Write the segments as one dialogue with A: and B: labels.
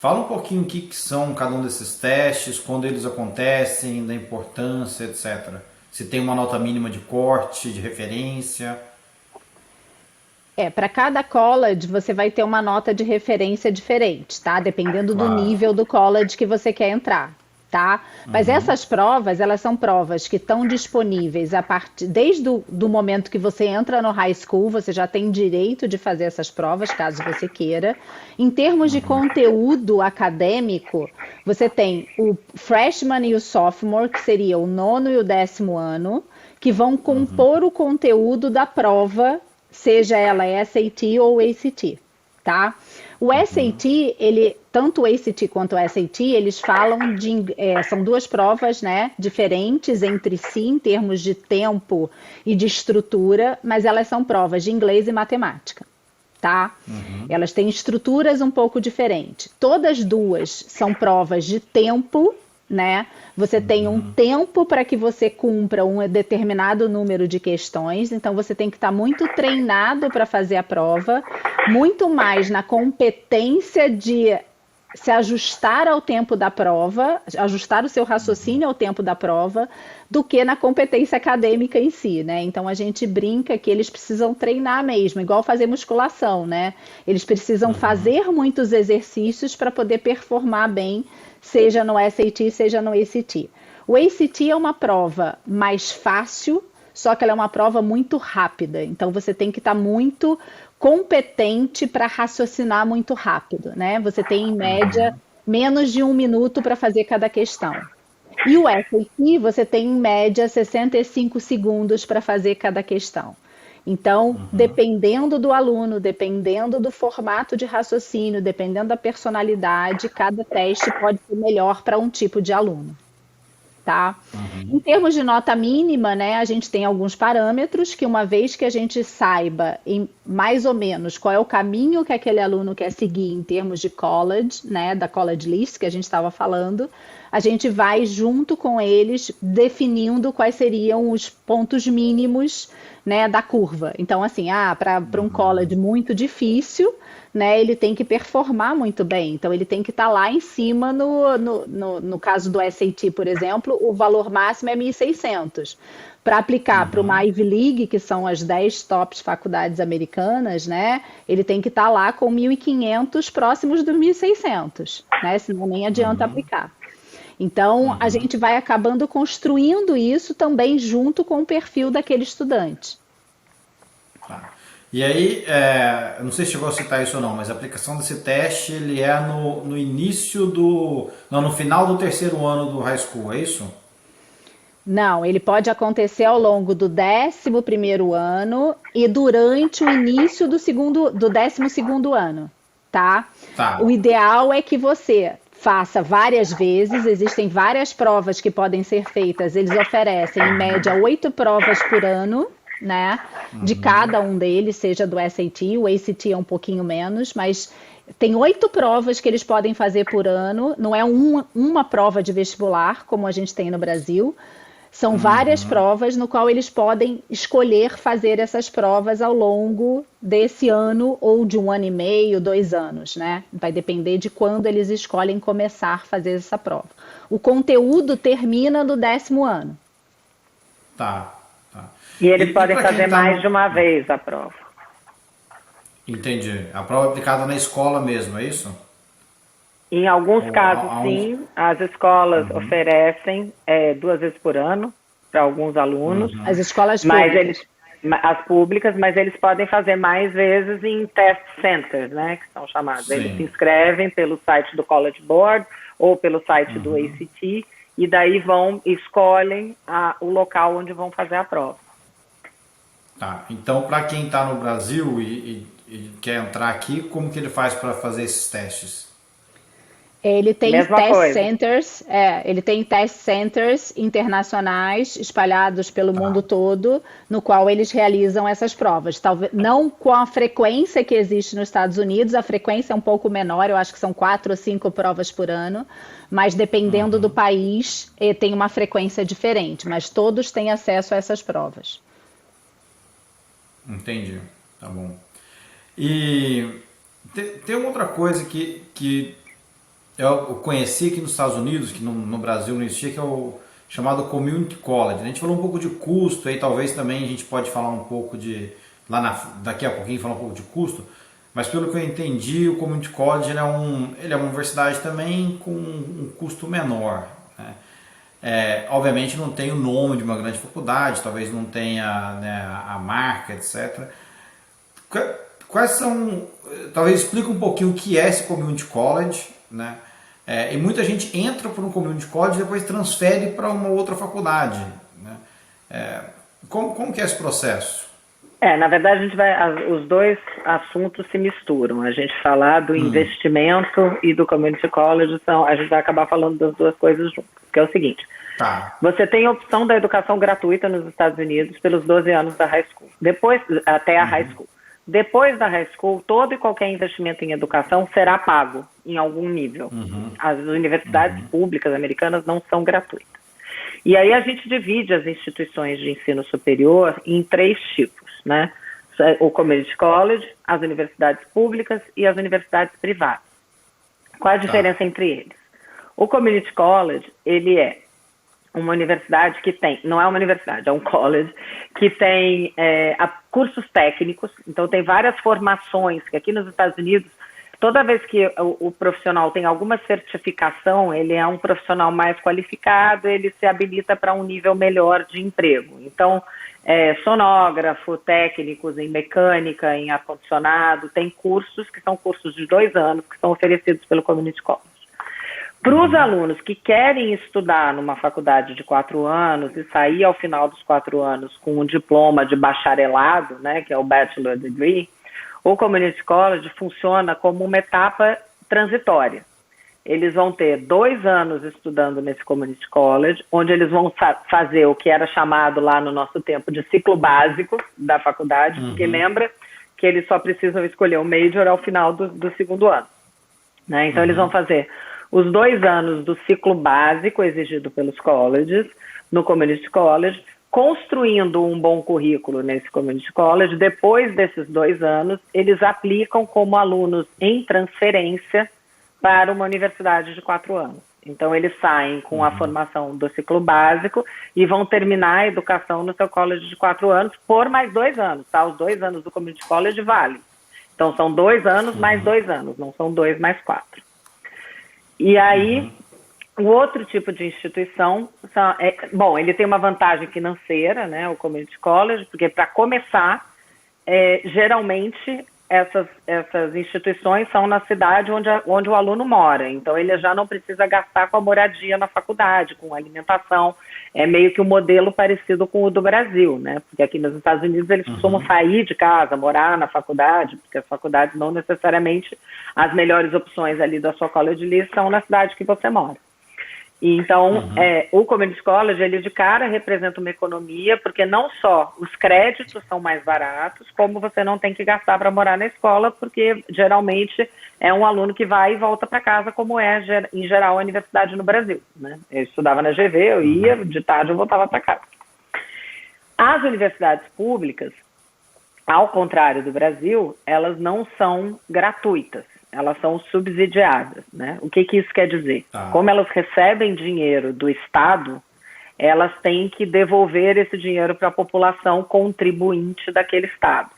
A: Fala um pouquinho o que são cada um desses testes, quando eles acontecem, da importância, etc. Se tem uma nota mínima de corte, de referência.
B: Para cada college você vai ter uma nota de referência diferente, tá? Dependendo do
A: Claro.
B: nível do college que você quer entrar, tá? Mas
A: Uhum.
B: essas provas, elas são provas que estão disponíveis a partir desde o do momento que você entra no high school, você já tem direito de fazer essas provas, caso você queira. Em termos de conteúdo acadêmico, você tem o freshman e o sophomore, que seria o nono e o 10º ano, que vão compor o conteúdo da prova, seja ela SAT ou ACT, tá? O SAT, ele, tanto o ACT quanto o SAT, eles falam são duas provas, né, diferentes entre si em termos de tempo e de estrutura, mas elas são provas de inglês e matemática, tá? Elas têm estruturas um pouco diferentes. Todas duas são provas de tempo, né? Você tem um tempo para que você cumpra um determinado número de questões, então você tem que estar muito treinado para fazer a prova, muito mais na competência de se ajustar ao tempo da prova, ajustar o seu raciocínio ao tempo da prova, do que na competência acadêmica em si, né? Então a gente brinca que eles precisam treinar mesmo, igual fazer musculação, né? Eles precisam fazer muitos exercícios para poder performar bem, seja no SAT, seja no ACT. O ACT é uma prova mais fácil, só que ela é uma prova muito rápida, então você tem que estar muito competente para raciocinar muito rápido, né? Você tem em média menos de 1 minuto para fazer cada questão. E o SAT você tem em média 65 segundos para fazer cada questão. Então, dependendo do aluno, dependendo do formato de raciocínio, dependendo da personalidade, cada teste pode ser melhor para um tipo de aluno, tá? Em termos de nota mínima, né, a gente tem alguns parâmetros que, uma vez que a gente saiba mais ou menos qual é o caminho que aquele aluno quer seguir em termos de college, né, da college list que a gente estava falando, a gente vai junto com eles definindo quais seriam os pontos mínimos, né, da curva. Então, assim, para um college muito difícil, né, ele tem que performar muito bem. Então, ele tem que estar lá em cima, no caso do SAT, por exemplo, o valor máximo é 1.600. Para aplicar para uma Ivy League, que são as 10 tops faculdades americanas, né, ele tem que estar lá com 1.500 próximos dos 1.600, né, senão nem adianta aplicar. Então, a gente vai acabando construindo isso também junto com o perfil daquele estudante.
A: Tá. E aí, eu não sei se chegou a citar isso ou não, mas a aplicação desse teste ele é no início do. Não, no final do terceiro ano do high school, é isso?
B: Não, ele pode acontecer ao longo do 11º ano e durante o início do 12º ano, tá? O
A: Tá.
B: ideal é que você faça várias vezes, existem várias provas que podem ser feitas, eles oferecem em média 8 provas por ano, né? De cada um deles, seja do SAT, o ACT é um pouquinho menos, mas tem 8 provas que eles podem fazer por ano, não é uma prova de vestibular, como a gente tem no Brasil. São várias provas no qual eles podem escolher fazer essas provas ao longo desse ano ou de 1 ano e meio, 2 anos, né? Vai depender de quando eles escolhem começar a fazer essa prova. O conteúdo termina no 10º ano.
A: Tá. Tá.
C: E eles
A: E
C: podem
A: para quem
C: fazer
A: tá
C: mais
A: no.
C: de uma vez a prova.
A: Entendi. A prova é aplicada na escola mesmo, é isso?
C: Em alguns
A: Ou
C: casos,
A: aonde?
C: sim, as escolas oferecem 2 vezes por ano para alguns alunos,
B: As escolas
C: mas
B: públicas.
C: eles, as públicas, mas eles podem fazer mais vezes em test centers, né, que são chamados. Eles se
A: Sim.
C: inscrevem pelo site do College Board ou pelo site do ACT e daí escolhem o local onde vão fazer a prova.
A: Tá. Então, para quem está no Brasil e quer entrar aqui, como que ele faz para fazer esses testes?
C: Mesma coisa.
B: Ele tem test centers internacionais espalhados pelo mundo
A: Tá.
B: todo, no qual eles realizam essas provas. Talvez não com a frequência que existe nos Estados Unidos, a frequência é um pouco menor, eu acho que são 4 ou 5 provas por ano, mas dependendo do país, tem uma frequência diferente, mas todos têm acesso a essas provas.
A: Entendi. Tá bom. E tem uma outra coisa que eu conheci aqui nos Estados Unidos, que no Brasil não existia, que é o chamado Community College. A gente falou um pouco de custo, aí talvez também a gente pode falar um pouco daqui a pouquinho falar um pouco de custo, mas pelo que eu entendi, o Community College ele é uma universidade também com um custo menor, né? Obviamente não tem o nome de uma grande faculdade, talvez não tenha, né, a marca, etc. Quais são, talvez explique um pouquinho o que é esse Community College, né? E muita gente entra por um Community College e depois transfere para uma outra faculdade, né? Como que é esse processo?
C: Na verdade, os dois assuntos se misturam. A gente falar do investimento e do Community College, a gente vai acabar falando das duas coisas juntas, que é o seguinte.
A: Tá.
C: Você tem a opção da educação gratuita nos Estados Unidos pelos 12 anos da high school, até a high school. Depois da high school, todo e qualquer investimento em educação será pago em algum nível. As universidades públicas americanas não são gratuitas. E aí a gente divide as instituições de ensino superior em 3 tipos, né? O Community College, as universidades públicas e as universidades privadas. Qual a diferença entre eles? O Community College, ele é uma universidade que tem, não é uma universidade, é um college, que tem cursos técnicos, então tem várias formações, que aqui nos Estados Unidos, toda vez que o profissional tem alguma certificação, ele é um profissional mais qualificado, ele se habilita para um nível melhor de emprego. Então, sonógrafo, técnicos em mecânica, em ar-condicionado, tem cursos que são cursos de 2 anos, que são oferecidos pelo Community College. Para os alunos que querem estudar numa faculdade de 4 anos e sair ao final dos 4 anos com um diploma de bacharelado, né, que é o Bachelor Degree, o Community College funciona como uma etapa transitória. Eles vão ter 2 anos estudando nesse Community College, onde eles vão fazer o que era chamado lá no nosso tempo de ciclo básico da faculdade, porque lembra que eles só precisam escolher o major ao final do segundo ano, né? Então eles vão fazer os 2 anos do ciclo básico exigido pelos colleges, no Community College, construindo um bom currículo nesse Community College. Depois desses 2 anos, eles aplicam como alunos em transferência para uma universidade de 4 anos. Então, eles saem com a formação do ciclo básico e vão terminar a educação no seu college de 4 anos por mais 2 anos, tá? Os 2 anos do Community College valem. Então, são 2 anos mais 2 anos, não são 2 mais 4. E aí, o outro tipo de instituição, ele tem uma vantagem financeira, né, o Community College, porque para começar, geralmente essas instituições são na cidade onde o aluno mora, então ele já não precisa gastar com a moradia na faculdade, com a alimentação, é meio que um modelo parecido com o do Brasil, né, porque aqui nos Estados Unidos eles costumam sair de casa, morar na faculdade, porque as faculdades não necessariamente, as melhores opções ali da sua college list são na cidade que você mora. Então, o Community College, ele de cara representa uma economia, porque não só os créditos são mais baratos, como você não tem que gastar para morar na escola, porque geralmente é um aluno que vai e volta para casa, como é, em geral, a universidade no Brasil, né? Eu estudava na GV, eu ia, de tarde eu voltava para casa. As universidades públicas, ao contrário do Brasil, elas não são gratuitas. Elas são subsidiadas, né? O que isso quer dizer? Como elas recebem dinheiro do Estado, elas têm que devolver esse dinheiro para a população contribuinte daquele Estado.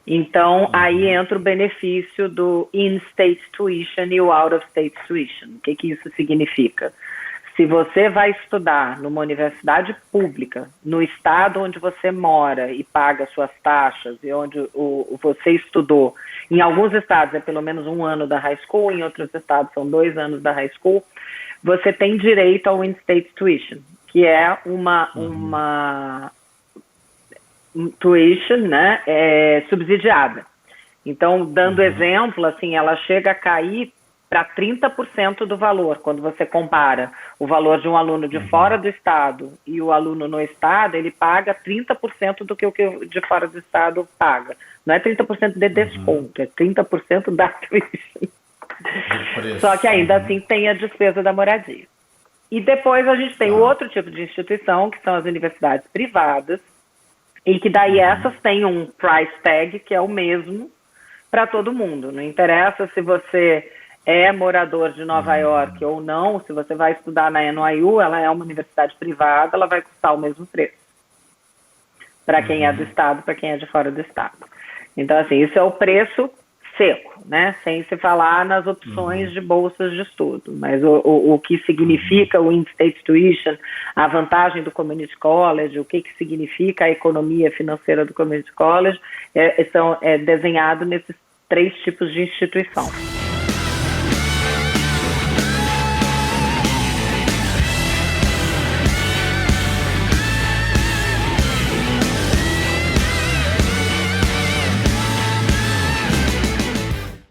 C: Então, aí entra o benefício do in-state tuition e o out-of-state tuition. O que isso significa? Se você vai estudar numa universidade pública, no estado onde você mora e paga suas taxas, e onde você estudou, em alguns estados é pelo menos 1 ano da high school, em outros estados são 2 anos da high school, você tem direito ao in-state tuition, que é uma tuition, né, subsidiada. Então, dando exemplo, assim, ela chega a cair para 30% do valor, quando você compara o valor de um aluno de fora do estado e o aluno no estado, ele paga 30% do que o de fora do estado paga. Não é 30% de desconto, é 30% da tuition. Só que ainda assim tem a despesa da moradia. E depois a gente tem o outro tipo de instituição, que são as universidades privadas, e que daí essas têm um price tag que é o mesmo para todo mundo. Não interessa se você é morador de Nova York ou não, se você vai estudar na NYU, ela é uma universidade privada, ela vai custar o mesmo preço. Para quem é do estado, para quem é de fora do estado. Então, assim, isso é o preço seco, né? Sem se falar nas opções de bolsas de estudo. Mas o que significa o in-state tuition, a vantagem do community college, o que significa a economia financeira do community college, é desenhado nesses 3 tipos de instituição.